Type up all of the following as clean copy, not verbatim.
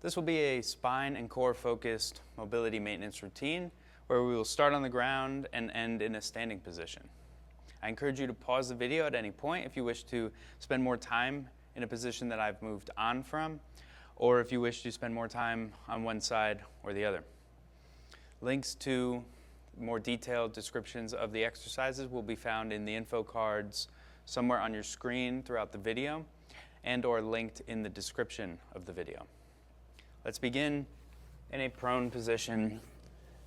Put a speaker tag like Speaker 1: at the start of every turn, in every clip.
Speaker 1: This will be a spine and core focused mobility maintenance routine where we will start on the ground and end in a standing position. I encourage you to pause the video at any point if you wish to spend more time in a position that I've moved on from, or if you wish to spend more time on one side or the other. Links to more detailed descriptions of the exercises will be found in the info cards somewhere on your screen throughout the video and/or linked in the description of the video. Let's begin in a prone position,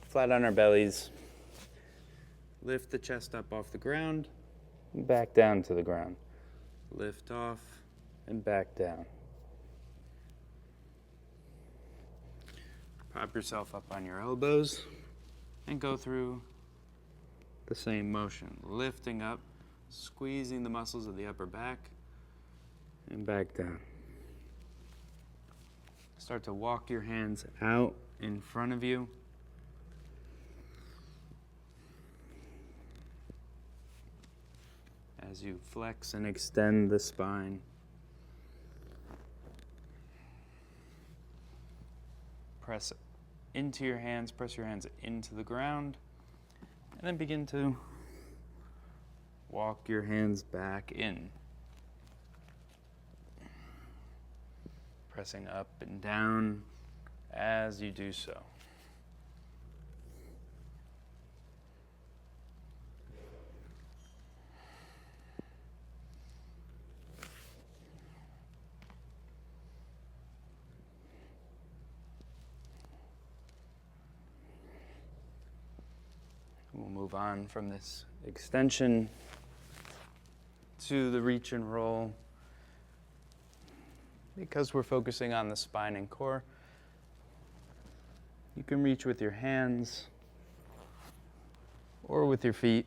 Speaker 1: flat on our bellies. Lift the chest up off the ground and back down to the ground. Lift off and back down. Prop yourself up on your elbows and go through the same motion. Lifting up, squeezing the muscles of the upper back and back down. Start to walk your hands out in front of you. As you flex and extend the spine. Press into your hands, press your hands into the ground, and then begin to walk your hands back in. Pressing up and down as you do so. We'll move on from this extension to the reach and roll. Because we're focusing on the spine and core, you can reach with your hands or with your feet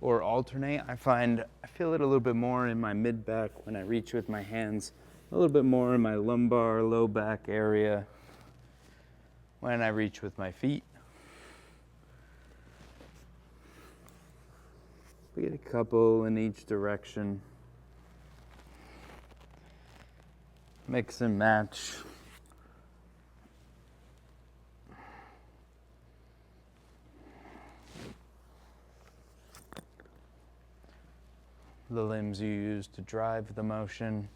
Speaker 1: or alternate. I feel it a little bit more in my mid-back when I reach with my hands, a little bit more in my lumbar, low back area when I reach with my feet. We get a couple in each direction. Mix and match. The limbs you use to drive the motion.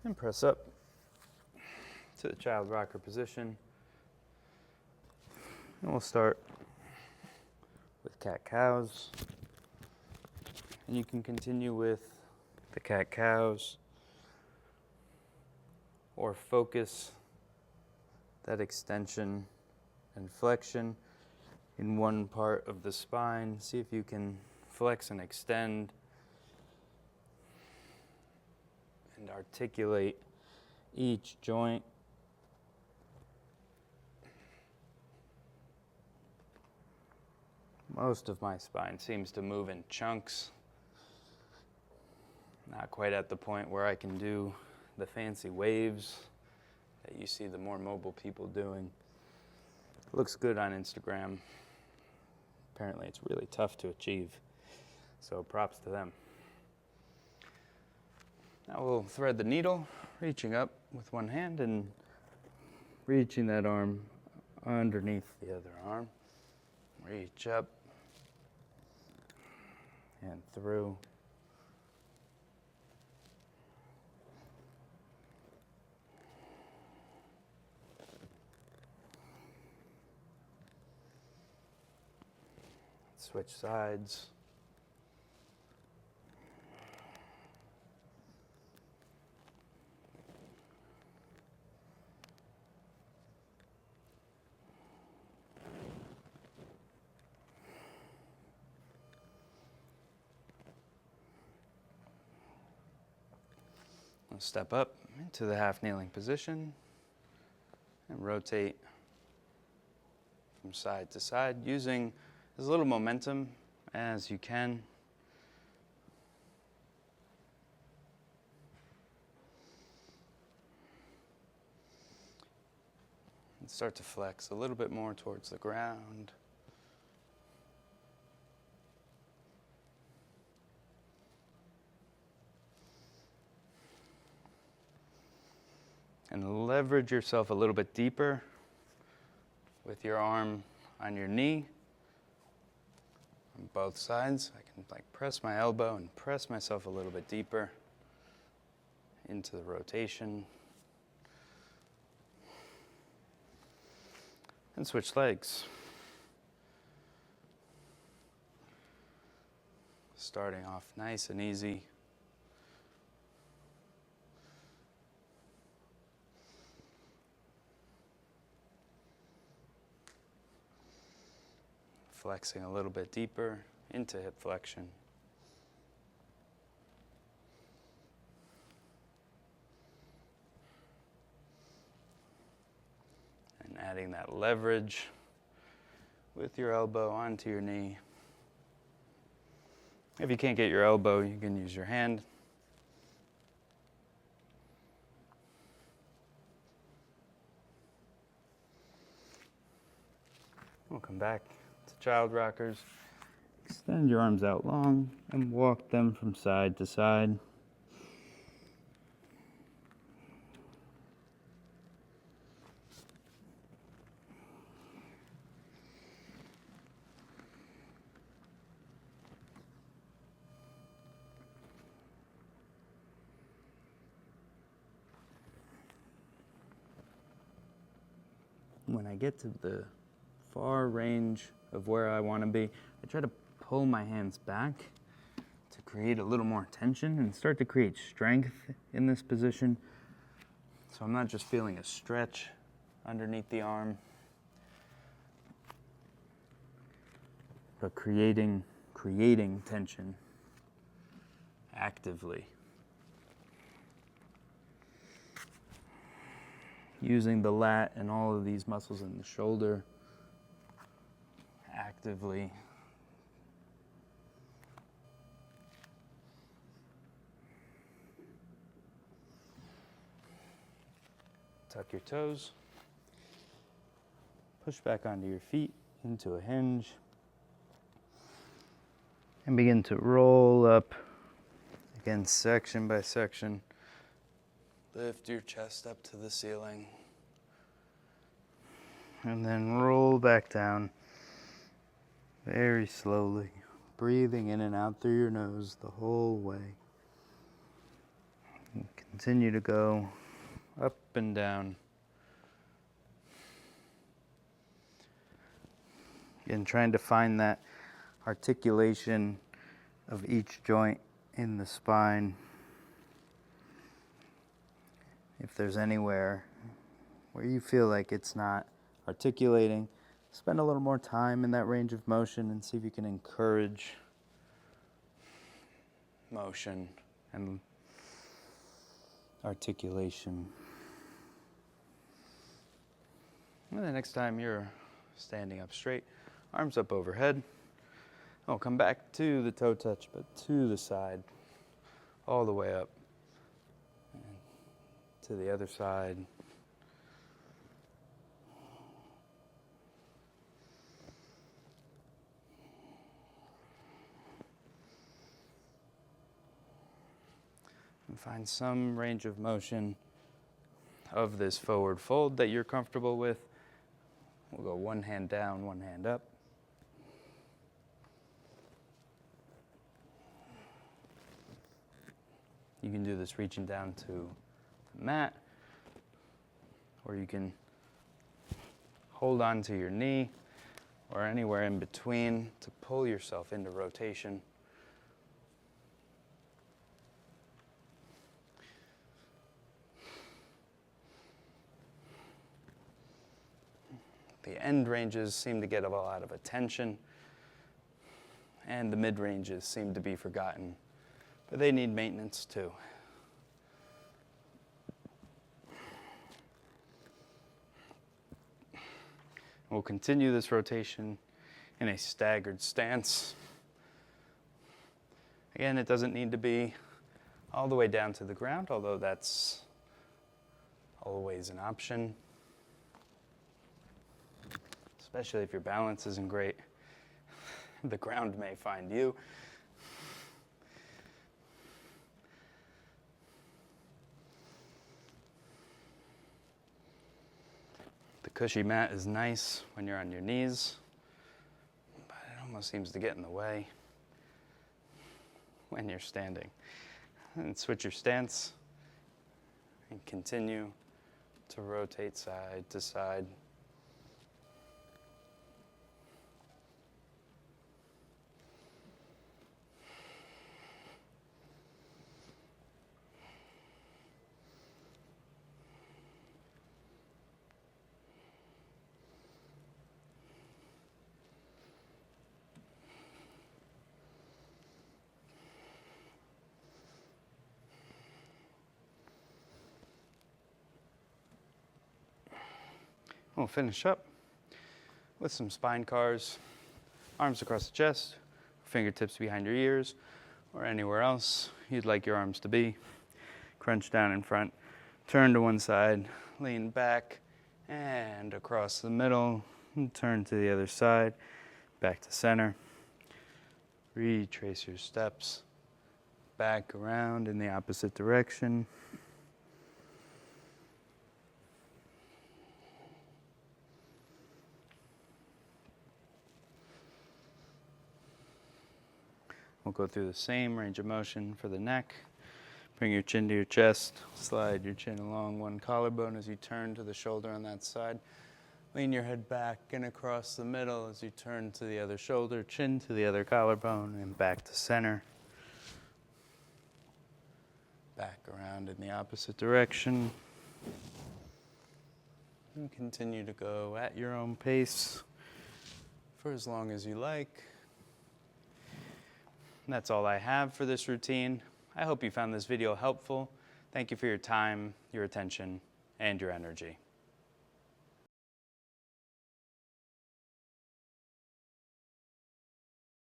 Speaker 1: And press up to the child rocker position. And we'll start with cat-cows. And you can continue with the cat-cows or focus that extension and flexion in one part of the spine. See if you can flex and extend and articulate each joint. Most of my spine seems to move in chunks. Not quite at the point where I can do the fancy waves that you see the more mobile people doing. Looks good on Instagram. Apparently it's really tough to achieve, so props to them. Now we'll thread the needle, reaching up with one hand and reaching that arm underneath the other arm. Reach up and through. Switch sides. We'll step up into the half kneeling position and rotate from side to side using as little momentum as you can. And start to flex a little bit more towards the ground. and leverage yourself a little bit deeper with your arm on your knee on both sides. I can like press my elbow and press myself a little bit deeper into the rotation. And switch legs. Starting off nice and easy. Flexing a little bit deeper into hip flexion. And adding that leverage with your elbow onto your knee. If you can't get your elbow, you can use your hand. We'll come back to child rockers. Extend your arms out long and walk them from side to side. When I get to the far range of where I want to be, I try to pull my hands back to create a little more tension and start to create strength in this position. So I'm not just feeling a stretch underneath the arm, but creating tension actively. Using the lat and all of these muscles in the shoulder actively. Tuck your toes. Push back onto your feet into a hinge. And begin to roll up, again, section by section. Lift your chest up to the ceiling. And then roll back down very slowly, breathing in and out through your nose the whole way. And continue to go up and down. Again, trying to find that articulation of each joint in the spine. If there's anywhere where you feel like it's not articulating, spend a little more time in that range of motion and see if you can encourage motion and articulation. And the next time you're standing up straight, arms up overhead. I'll come back to the toe touch, but to the side, all the way up. To the other side. And find some range of motion of this forward fold that you're comfortable with. We'll go one hand down, one hand up. You can do this reaching down to mat, or you can hold on to your knee or anywhere in between to pull yourself into rotation. The end ranges seem to get a lot of attention, and the mid ranges seem to be forgotten, but they need maintenance too. We'll continue this rotation in a staggered stance. Again, it doesn't need to be all the way down to the ground, although that's always an option, especially if your balance isn't great. The ground may find you. cushy mat is nice when you're on your knees, but it almost seems to get in the way when you're standing. And switch your stance and continue to rotate side to side. We'll finish up with some spine cars, arms across the chest, fingertips behind your ears, or anywhere else you'd like your arms to be. Crunch down in front, turn to one side, lean back and across the middle, and turn to the other side, back to center. Retrace your steps, back around in the opposite direction. We'll go through the same range of motion for the neck. Bring your chin to your chest. Slide your chin along one collarbone as you turn to the shoulder on that side. Lean your head back and across the middle as you turn to the other shoulder, chin to the other collarbone, and back to center. Back around in the opposite direction. And continue to go at your own pace for as long as you like. And that's all I have for this routine. I hope you found this video helpful. Thank you for your time, your attention, and your energy.